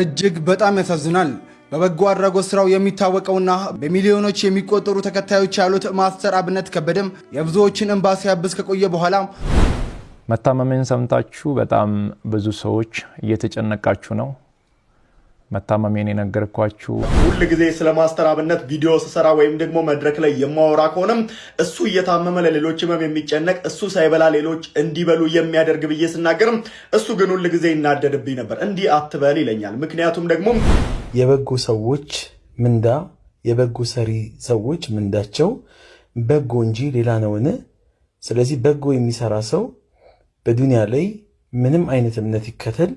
እጅግ በጣም ያሳዝናል። በበጎ አድራጎት ስራው የሚታወቀውና በሚሊዮኖች የሚቆጠሩ ተከታዮች ያሉት ማስተር አብነት ከበደም የብዙዎችን እንባ ሲያብስ ከቆየ በኋላ መታመሜን ሰምታችሁ በጣም ብዙ ሰዎች እየተጨነቃችሁ ነው። መታመሜን የነገርኳችሁ ሁሉ ጊዜ ስለ ማስተር አብነት ቪዲዮ ሰራ ወይም ደግሞ መድረክ ላይ የማወራ ከሆነም እሱ እየታመመ ለሌሎች ህመም የሚጨነቅ እሱ ሳይበላ ሌሎች እንዲበሉ የሚያደርግ ብዬ ስናገርም እሱ ግን ሁሉ ጊዜ ይናደድብኝ ነበር። እንዲህ አትበል ይለኛል። ምክንያቱም ደግሞ የበጎ ሰዎች ምንዳ የበጎ ሰሪ ሰዎች ምንዳቸው በጎ እንጂ ሌላ ነውን? ስለዚህ በጎ የሚሰራ ሰው በዱንያ ላይ ምንም አይነት እምነት ይከተል።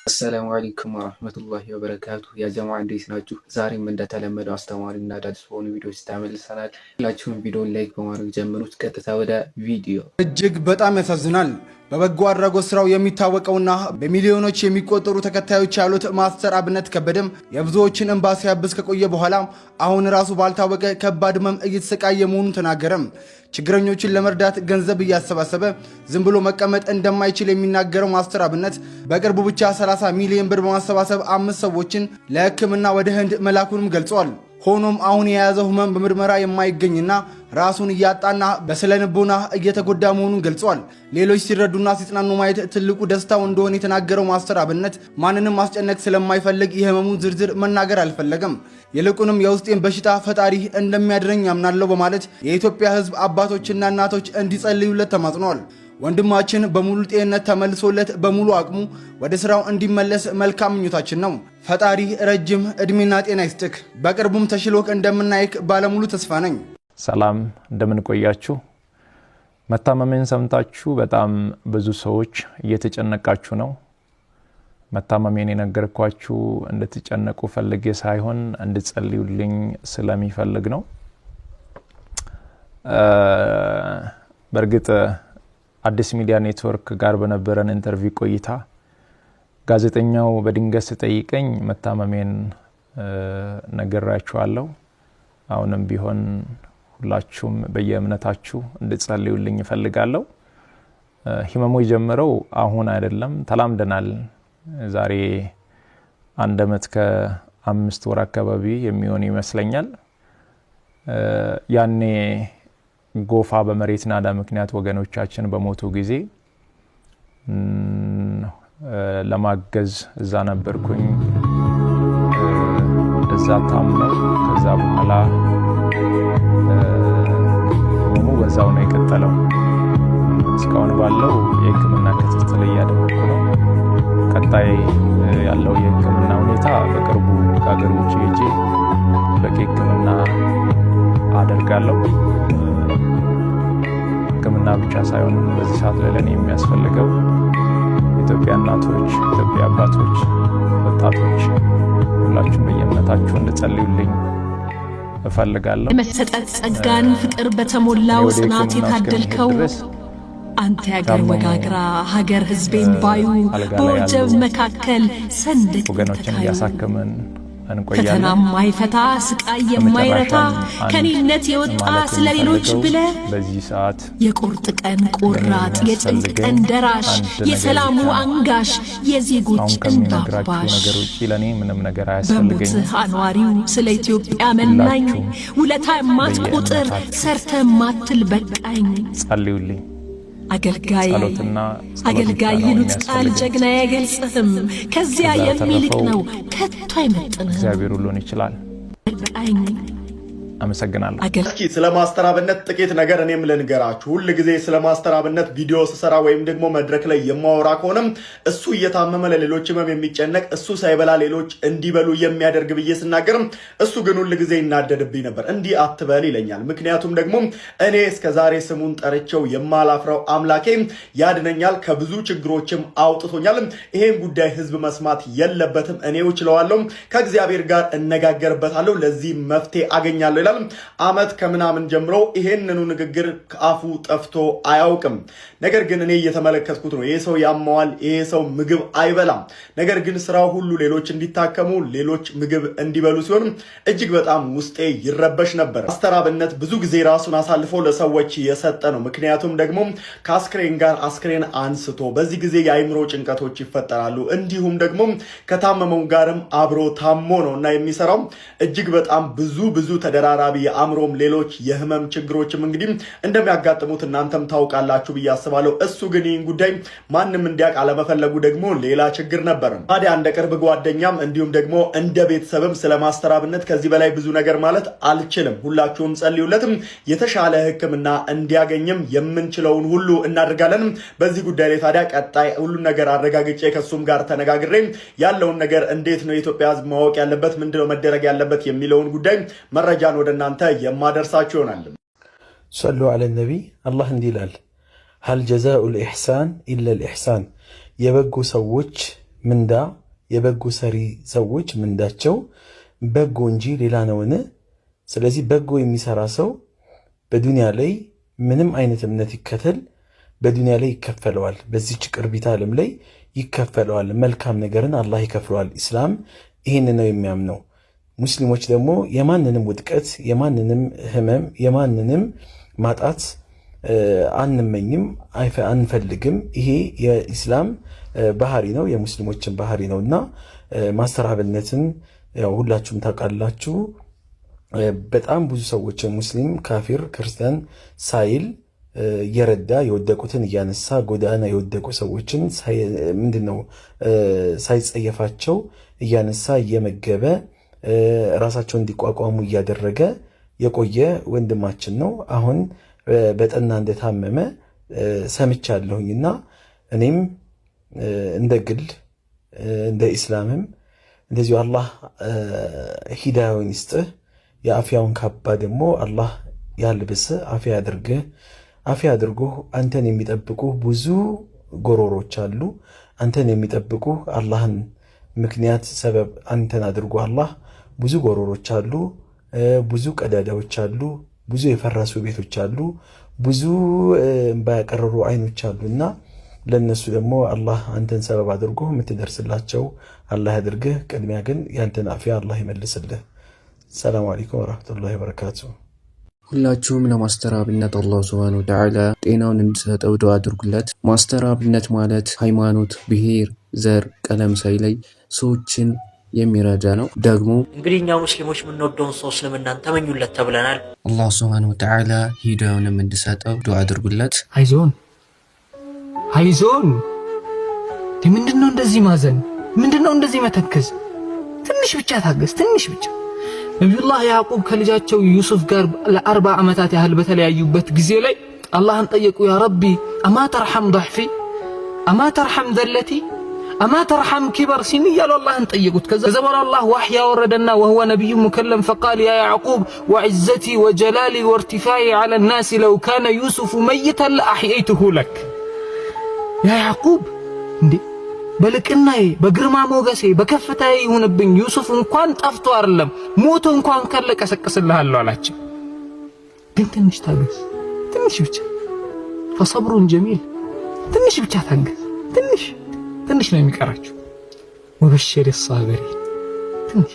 አሰላሙ አለይኩም ወራህመቱላሂ ወበረካቱ። ያ ጀማዓ እንዴት ናችሁ? ዛሬም እንደተለመደው አስተማሪና አዳዲስ በሆኑ ቪዲዮዎች ተመልሰናል። ሁላችሁም ቪዲዮን ላይክ በማድረግ ጀምሩት። ቀጥታ ወደ ቪዲዮ። እጅግ በጣም ያሳዝናል። በበጎ አድራጎት ስራው የሚታወቀውና በሚሊዮኖች የሚቆጠሩ ተከታዮች ያሉት ማስተር አብነት ከበደም የብዙዎችን እንባ ሲያብስ ከቆየ በኋላ አሁን ራሱ ባልታወቀ ከባድ ህመም እየተሰቃየ መሆኑን ተናገረም። ችግረኞችን ለመርዳት ገንዘብ እያሰባሰበ ዝም ብሎ መቀመጥ እንደማይችል የሚናገረው ማስተር አብነት በቅርቡ ብቻ 30 ሚሊዮን ብር በማሰባሰብ 5 ሰዎችን ለሕክምና ወደ ህንድ መላኩንም ገልጿል። ሆኖም አሁን የያዘው ህመም በምርመራ የማይገኝና ራሱን እያጣና በስለንቦና እየተጎዳ መሆኑን ገልጿል። ሌሎች ሲረዱና ሲጽናኑ ማየት ትልቁ ደስታው እንደሆነ የተናገረው ማስተር አብነት ማንንም ማስጨነቅ ስለማይፈልግ የህመሙን ዝርዝር መናገር አልፈለገም። ይልቁንም የውስጤን በሽታ ፈጣሪ እንደሚያድነኝ ያምናለሁ በማለት የኢትዮጵያ ህዝብ አባቶችና እናቶች እንዲጸልዩለት ተማጽኗል። ወንድማችን በሙሉ ጤንነት ተመልሶለት በሙሉ አቅሙ ወደ ስራው እንዲመለስ መልካም ምኞታችን ነው። ፈጣሪ ረጅም እድሜና ጤና ይስጥክ። በቅርቡም ተሽሎክ እንደምናይክ ባለሙሉ ተስፋ ነኝ። ሰላም እንደምን ቆያችሁ? መታመሜን ሰምታችሁ በጣም ብዙ ሰዎች እየተጨነቃችሁ ነው። መታመሜን የነገርኳችሁ እንድትጨነቁ ፈልጌ ሳይሆን እንድትጸልዩልኝ ስለሚፈልግ ነው። በእርግጥ አዲስ ሚዲያ ኔትወርክ ጋር በነበረን ኢንተርቪው ቆይታ ጋዜጠኛው በድንገት ሲጠይቀኝ መታመሜን ነግራችኋለሁ። አሁንም ቢሆን ሁላችሁም በየእምነታችሁ እንድትጸልዩልኝ እፈልጋለሁ። ህመሙ የጀመረው አሁን አይደለም፣ ተላምደናል። ዛሬ 1 ዓመት ከ5 ወር አካባቢ የሚሆን ይመስለኛል። ያኔ ጎፋ በመሬት ናዳ ምክንያት ወገኖቻችን በሞቱ ጊዜ ለማገዝ እዛ ነበርኩኝ። እዛ ታመው ከዛ በኋላ ህመሙ በዛው ነው የቀጠለው። እስካሁን ባለው የህክምና ክትትል እያደረኩ ነው። ቀጣይ ያለው የህክምና ሁኔታ በቅርቡ ከሀገር ውጭ ሄጄ በቂ ህክምና አደርጋለሁ። ህክምና ብቻ ሳይሆን በዚህ ሰዓት ለኔ የሚያስፈልገው ኢትዮጵያ እናቶች፣ ኢትዮጵያ አባቶች፣ ወጣቶች ሁላችሁም በየእምነታችሁ እንድትጸልዩልኝ እፈልጋለሁ። መሰጠት ጸጋን ፍቅር በተሞላው ጽናት የታደልከው አንተ ያገር ወጋግራ ሀገር ህዝቤን ባዩ በወጀብ መካከል ሰንደቅ ወገኖችን እያሳከምን ፈተና ማይፈታ ስቃይ የማይረታ ከኔነት የወጣ ስለሌሎች ብለ በዚህ ሰዓት የቁርጥ ቀን ቆራጥ የጭንቅ ቀን ደራሽ የሰላሙ አንጋሽ የዜጎች እንባባሽ ነገሮች ለኔ ምንም ነገር አያስፈልገኝ። በሞትህ አኗሪው ስለ ኢትዮጵያ መናኝ ውለታ የማትቆጥር ሰርተ ማትል በቃኝ። ጸልዩልኝ። አገልጋይ ይሉት ቃል ጀግና አይገልጽህም። ከዚያ የሚልቅ ነው ከቶ አይመጥንም። እግዚአብሔር ሁሉን ይችላል። አመሰግናለሁ። እስኪ ስለ ማስተር አብነት ጥቂት ነገር እኔም ልንገራችሁ። ሁሉ ጊዜ ስለ ማስተር አብነት ቪዲዮ ሰራ ወይም ደግሞ መድረክ ላይ የማወራ ከሆነም እሱ እየታመመ ለሌሎች ህመም የሚጨነቅ እሱ ሳይበላ ሌሎች እንዲበሉ የሚያደርግ ብዬ ስናገርም እሱ ግን ሁሉ ጊዜ ይናደድብኝ ነበር። እንዲህ አትበል ይለኛል። ምክንያቱም ደግሞ እኔ እስከዛሬ ስሙን ጠርቼው የማላፍረው አምላኬ ያድነኛል፣ ከብዙ ችግሮችም አውጥቶኛል። ይሄን ጉዳይ ህዝብ መስማት የለበትም፣ እኔው እችለዋለሁ፣ ከእግዚአብሔር ጋር እነጋገርበታለሁ፣ ለዚህ መፍትሄ አገኛለሁ። ይችላል። አመት ከምናምን ጀምሮ ይሄንኑ ንግግር ከአፉ ጠፍቶ አያውቅም። ነገር ግን እኔ እየተመለከትኩት ነው። ይሄ ሰው ያመዋል፣ ይሄ ሰው ምግብ አይበላም። ነገር ግን ስራው ሁሉ ሌሎች እንዲታከሙ፣ ሌሎች ምግብ እንዲበሉ ሲሆን እጅግ በጣም ውስጤ ይረበሽ ነበር። ፓስተር አብነት ብዙ ጊዜ ራሱን አሳልፎ ለሰዎች የሰጠ ነው። ምክንያቱም ደግሞ ከአስክሬን ጋር አስክሬን አንስቶ በዚህ ጊዜ የአይምሮ ጭንቀቶች ይፈጠራሉ። እንዲሁም ደግሞ ከታመመው ጋርም አብሮ ታሞ ነው እና የሚሰራው እጅግ በጣም ብዙ ተደራራቢ የአእምሮም ሌሎች የህመም ችግሮችም እንግዲህ እንደሚያጋጥሙት እናንተም ታውቃላችሁ ብዬ አስባለሁ። እሱ ግን ይህን ጉዳይ ማንም እንዲያውቅ አለመፈለጉ ደግሞ ሌላ ችግር ነበር። ታዲያ እንደ ቅርብ ጓደኛም እንዲሁም ደግሞ እንደ ቤተሰብም ስለ ማስተር አብነት ከዚህ በላይ ብዙ ነገር ማለት አልችልም። ሁላችሁም ጸልዩለትም የተሻለ ሕክምና እንዲያገኝም የምንችለውን ሁሉ እናደርጋለን። በዚህ ጉዳይ ላይ ታዲያ ቀጣይ ሁሉን ነገር አረጋግጬ ከሱም ጋር ተነጋግሬ ያለውን ነገር እንዴት ነው የኢትዮጵያ ሕዝብ ማወቅ ያለበት ምንድነው መደረግ ያለበት የሚለውን ጉዳይ መረጃን ወደ እናንተ የማደርሳችሁ ይሆናል። ሰሉ ዐለ ነቢ። አላህ እንዲህ ይላል፣ ሀል ጀዛኡል ኢሕሳን ኢለል ኢሕሳን፣ የበጎ ሰዎች ምንዳ የበጎ ሰሪ ሰዎች ምንዳቸው በጎ እንጂ ሌላ ነውን? ስለዚህ በጎ የሚሰራ ሰው በዱንያ ላይ ምንም አይነት እምነት ይከተል በዱንያ ላይ ይከፈለዋል። በዚህች ቅርቢት ዓለም ላይ ይከፈለዋል። መልካም ነገርን አላህ ይከፍለዋል። ኢስላም ይህን ነው የሚያምነው። ሙስሊሞች ደግሞ የማንንም ውድቀት፣ የማንንም ህመም፣ የማንንም ማጣት አንመኝም፣ አንፈልግም። ይሄ የኢስላም ባህሪ ነው፣ የሙስሊሞችን ባህሪ ነው እና ማስተር አብነትን ያው ሁላችሁም ታውቃላችሁ። በጣም ብዙ ሰዎችን ሙስሊም፣ ካፊር፣ ክርስቲያን ሳይል እየረዳ የወደቁትን እያነሳ ጎዳና የወደቁ ሰዎችን ምንድነው ሳይጸየፋቸው እያነሳ እየመገበ ራሳቸውን እንዲቋቋሙ እያደረገ የቆየ ወንድማችን ነው። አሁን በጠና እንደታመመ ሰምቻለሁኝና እኔም እንደ ግል እንደ ኢስላምም እንደዚሁ አላህ ሂዳያውን ይስጥህ፣ የአፍያውን ካባ ደግሞ አላህ ያልብስ፣ አፍያ ያድርግህ። አፍያ አድርጎ አንተን የሚጠብቁ ብዙ ጎሮሮች አሉ። አንተን የሚጠብቁ አላህን ምክንያት ሰበብ አንተን አድርጎ አላህ ብዙ ጎሮሮች አሉ፣ ብዙ ቀዳዳዎች አሉ፣ ብዙ የፈረሱ ቤቶች አሉ፣ ብዙ እንባ ያቀረሩ አይኖች አሉና ለነሱ ደግሞ አላህ አንተን ሰበብ አድርጎ የምትደርስላቸው አላህ ያድርግህ። ቅድሚያ ግን ያንተን አፍያ አላህ ይመልስልህ። ሰላም አለይኩም ወራህመቱላሂ ወበረካቱ። ሁላችሁም ለማስተር አብነት አላህ ሱብሓነሁ ወተዓላ ጤናውን እንዲሰጠው ዱዓ አድርጉለት። ማስተር አብነት ማለት ሃይማኖት፣ ብሔር፣ ዘር፣ ቀለም ሳይለይ ሰዎችን የሚረዳ ነው። ደግሞ እንግዲህ እኛ ሙስሊሞች የምንወደውን ሰው እስልምናን ተመኙለት ተብለናል። አላህ ሱብሓነሁ ወተዓላ ሂዳያውንም እንዲሰጠው ዱዓ አድርጉለት። አይዞን ምንድነው እንደዚህ ማዘን? ምንድነው እንደዚህ መተከዝ? ትንሽ ብቻ ታገስ፣ ትንሽ ብቻ። ነቢዩላህ ያዕቁብ ከልጃቸው ዩሱፍ ጋር ለ40 ዓመታት ያህል በተለያዩበት ጊዜ ላይ አላህን ጠየቁ። ያ ረቢ አማ ተርሐም ضዕፊ አማ ተርሐም ዘለቲ አማ ተርሐም ኪበር ሲን እያሉ አላህን ጠየቁት። ከዛ በኋላ አላህ ዋህይ ያወረደና ወህወ ነቢዩ ሙከለም ፈቃል ያ ያዕቁብ ወዕዘቲ ወጀላሊ ወርቲፋኢ ዐለ ናሲ ለው ካነ ዩሱፉ መይተን ለአሕየይቱሁ ለክ። ያ ያዕቁብ እንዴ በልቅናዬ በግርማ ሞገሴ በከፍታዬ ይሁንብኝ ዩሱፍ እንኳን ጠፍቶ አይደለም ሞቶ እንኳን ከለቀሰቅስልሃለሁ አላቸው። ግን ትንሽ ታገስ፣ ትንሽ ብቻ። ፈሰብሩን ጀሚል፣ ትንሽ ብቻ ታገስ። ትንሽ ነው የሚቀራችሁ። ወበሽር الصابرين ትንሽ